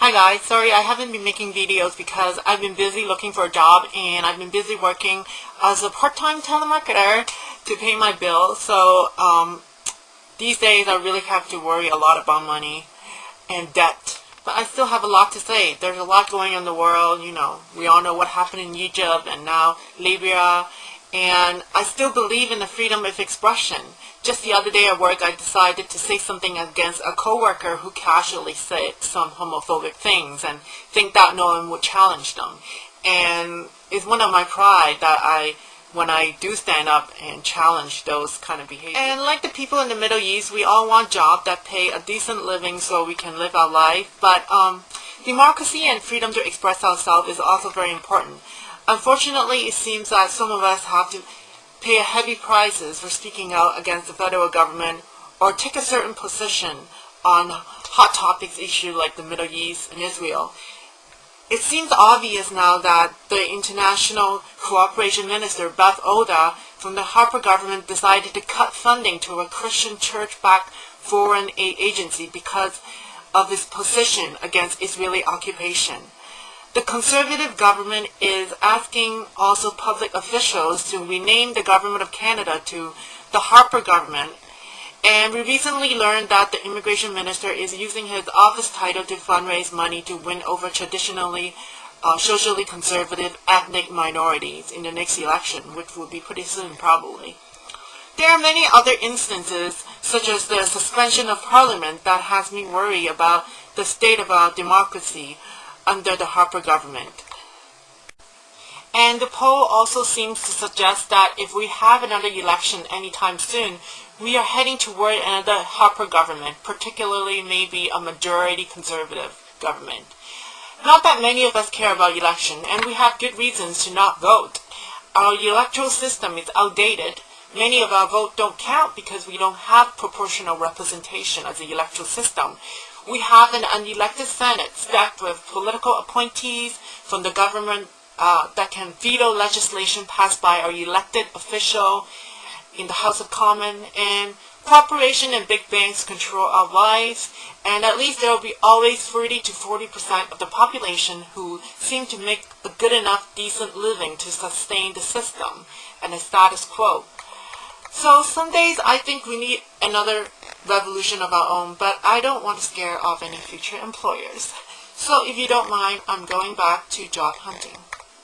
Hi guys, sorry I haven't been making videos because I've been busy looking for a job and I've been busy working as a part-time telemarketer to pay my bills. So these days I really have to worry a lot about money and debt. But I still have a lot to say. There's a lot going on in the world, we all know what happened in Egypt and now Libya. And I still believe in the freedom of expression. Just the other day at work, I decided to say something against a coworker who casually said some homophobic things and think that no one would challenge them. And it's one of my pride that when I do stand up and challenge those kind of behaviors. And like the people in the Middle East, we all want jobs that pay a decent living so we can live our life. But democracy and freedom to express ourselves is also very important. Unfortunately, it seems that some of us have to pay heavy prices for speaking out against the federal government or take a certain position on hot topics issues like the Middle East and Israel. It seems obvious now that the International Cooperation Minister, Beth Oda, from the Harper government decided to cut funding to a Christian church-backed foreign aid agency because of his position against Israeli occupation. The Conservative government is asking also public officials to rename the Government of Canada to the Harper government. And we recently learned that the Immigration Minister is using his office title to fundraise money to win over traditionally socially conservative ethnic minorities in the next election, which will be pretty soon probably. There are many other instances, such as the suspension of Parliament, that has me worried about the state of our democracy under the Harper government. And the poll also seems to suggest that if we have another election anytime soon, we are heading toward another Harper government, particularly maybe a majority conservative government. Not that many of us care about election, and we have good reasons to not vote. Our electoral system is outdated. Many of our votes don't count because we don't have proportional representation as the electoral system. We have an unelected Senate stacked with political appointees from the government that can veto legislation passed by our elected official in the House of Commons, and corporations and big banks control our lives, and at least there will be always 30 to 40% of the population who seem to make a good enough decent living to sustain the system and the status quo. So some days I think we need another revolution of our own, but I don't want to scare off any future employers. So if you don't mind, I'm going back to job hunting.